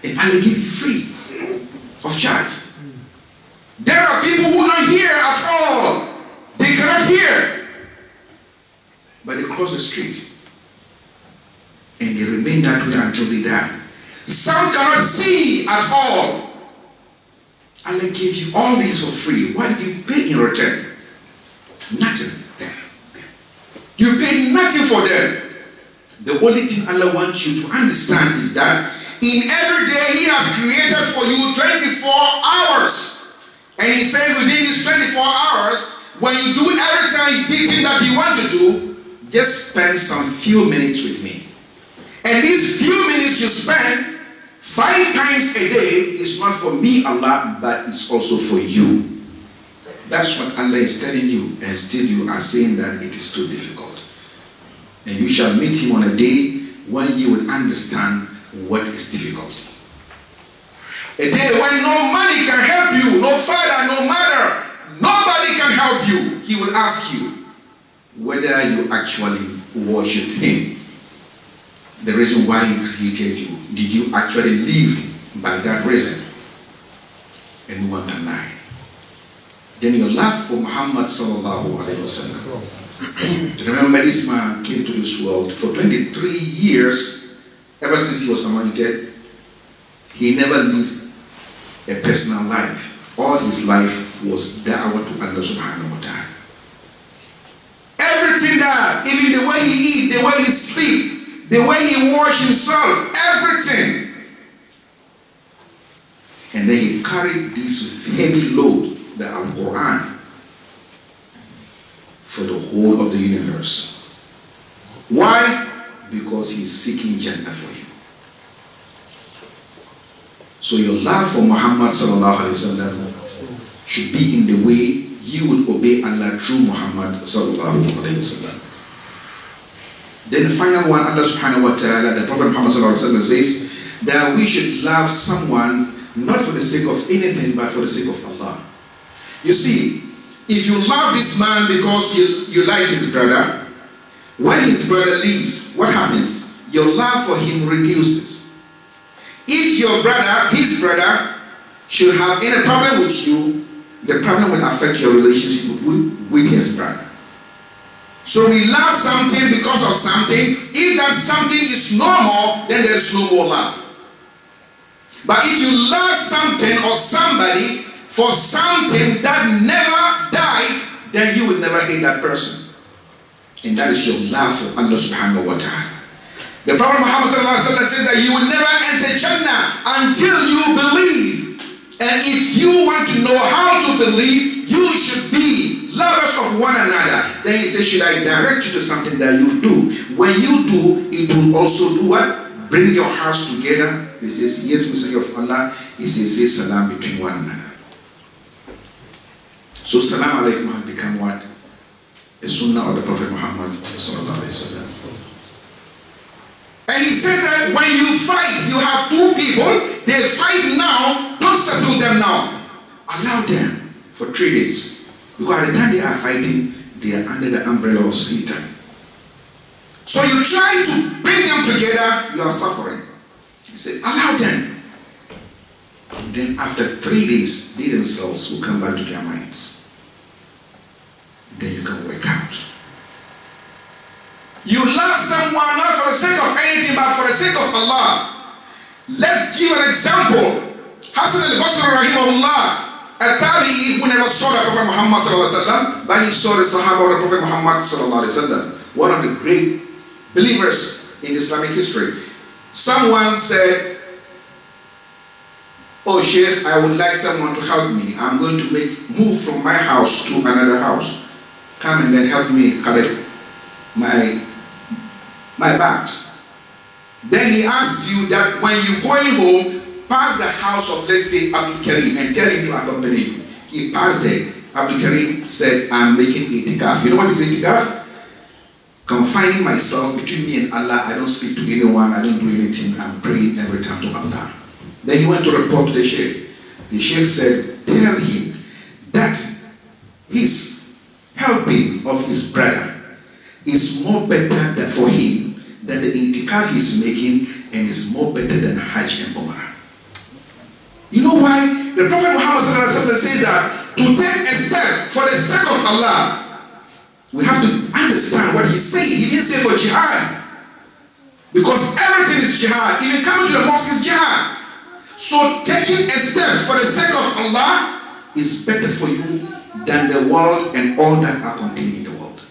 And Allah give you free of charge. There are people who don't hear at all. They cannot hear. But they cross the street. And they remain that way until they die. Some cannot see at all. Allah gave you all these for free. What did you pay in return? Nothing. You pay nothing for them. The only thing Allah wants you to understand is that in every day He has created for you 24 hours. And He says within these 24 hours, when you do everything that you want to do, just spend some few minutes with me. And these few minutes you spend 5 times a day is not for me, Allah, but it's also for you. That's what Allah is telling you, and still you are saying that it is too difficult. And you shall meet Him on a day when you will understand what is difficult. A day when no money can help you, no father, no mother, nobody can help you. He will ask you whether you actually worship Him. The reason why He created you. Did you actually live by that reason? And no one can lie. Then your love for Muhammad sallallahu alayhi wa sallam. Remember, this man came to this world for 23 years, ever since he was anointed. He never lived a personal life. All his life was da'wah to Allah subhanahu wa ta'ala. Everything that, even the way he eat, the way he sleep, the way he wash himself, everything. And then he carried this heavy load, the Al-Quran, for the whole of the universe. Why? Because he's seeking Jannah for you. So your love for Muhammad sallallahu alaihi wasallam should be in the way you will obey Allah through Muhammad sallallahu alaihi wasallam. Then the final one, Allah subhanahu wa ta'ala, the Prophet Muhammad sallallahu alaihi wasallam says that we should love someone not for the sake of anything, but for the sake of Allah. You see, if you love this man because you like his brother, when his brother leaves, what happens? Your love for him reduces. If your brother, his brother, should have any problem with you, the problem will affect your relationship with his brother. So we love something because of something. If that something is normal, then there is no more love. But if you love something or somebody for something that never dies, then you will never hate that person. And that is your love for Allah subhanahu wa ta'ala. The Prophet Muhammad sallallahu alaihi wasallam says that you will never enter Jannah until you believe. And if you want to know how to believe, you should be lovers of one another. Then he says, should I direct you to something that you do? When you do, it will also do what? Bring your hearts together. He says, yes, Messenger of Allah. He says, say salam between one another. So salam alaikum has become what? A sunnah of the Prophet Muhammad sallallahu alaihi wasallam. And he says that when you fight, you have two people, they fight now, don't settle them now. Allow them for 3 days. Because at the time they are fighting, they are under the umbrella of Satan. So you try to bring them together, you are suffering. He said, allow them. And then after 3 days, they themselves will come back to their minds. Then you can work out. You love someone not for the sake of anything, but for the sake of Allah. Let's give an example. Hassan al-Basri rahimahullah, a tabi'i who never saw the Prophet Muhammad sallallahu alaihi wasallam, but he saw the Sahaba of the Prophet Muhammad sallallahu alaihi wasallam, one of the great believers in Islamic history. Someone said, oh Sheikh, I would like someone to help me. I'm going to move from my house to another house. Come and then help me collect my bags. Then he asks you that when you're going home, pass the house of, let's say, Abdul Karim and tell him to accompany you. He passed there. Abdul Karim said, I'm making itikaf. You know what is itikaf? Confining myself between me and Allah. I don't speak to anyone. I don't do anything. I'm praying every time to Allah. Then he went to report to the Sheikh. The Sheikh said, tell him that his helping of his brother is more better for him than the itikaf he is making, and is more better than Hajj and Umrah. The Prophet Muhammad says that to take a step for the sake of Allah, we have to understand what he's saying. He didn't say for jihad. Because everything is jihad. Even coming to the mosque is jihad. So taking a step for the sake of Allah is better for you than the world and all that are contained in the world.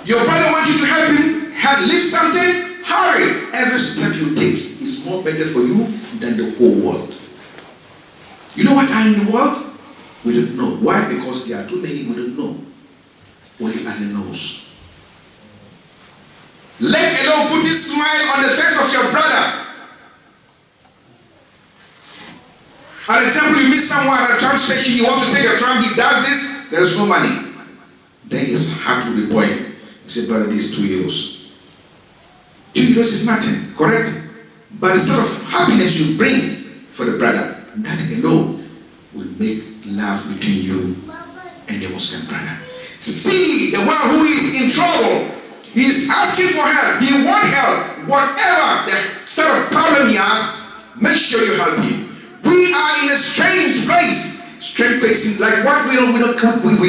Your brother wants you to help him lift something, hurry. Every step you take is more better for you than the whole world. You know what are in the world? We don't know. Why? Because there are too many we don't know. Only Allah knows. Let alone put a smile on the face of your brother. For example, you meet someone at a tram station, he wants to take a tram, he does this, there is no money. Then his heart will be boiling. He said, brother, this is 2 euros. 2 euros is nothing, correct? But the sort of happiness you bring for the brother, that alone will make love between you and the Muslim brother. See the one who is in trouble. He is asking for help. He wants help. Whatever the sort of problem he has, make sure you help him. We are in a strange place. Strange places like what we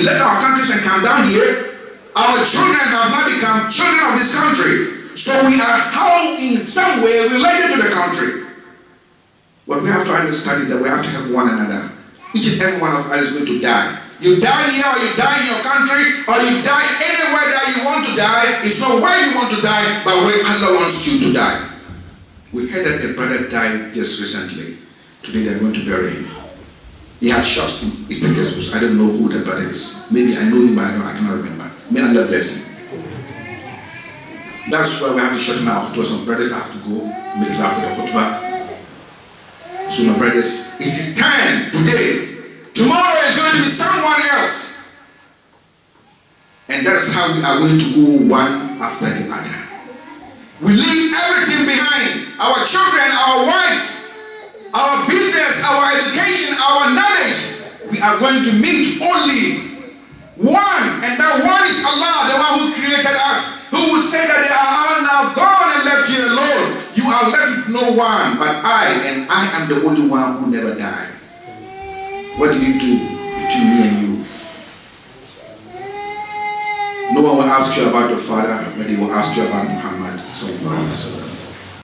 left our countries and come down here. Our children have now become children of this country. So we are how in some way related to the country. What we have to understand is that we have to help one another. Each and every one of us is going to die. You die here or you die in your country or you die anywhere that you want to die. It's not where you want to die, but where Allah wants you to die. We heard that a brother died just recently. Today they are going to bury him. He had shops in East Petersburg. I don't know who the brother is. Maybe I know him, but I cannot remember. May Allah bless him. That's why we have to shut him out. Some brothers have to go immediately after the khutbah. So my brothers, it's his time today. Tomorrow is going to be someone else. And that's how we are going to go one after the other. We leave everything behind. Our children, our wives, our business, our education, our knowledge. We are going to meet only one. And that one is Allah, the one who created us. Who will say that they are all now gone and left you alone. You are left with no one but I am the only one who never died. What do you do between me and you? No one will ask you about your father, but they will ask you about Muhammad.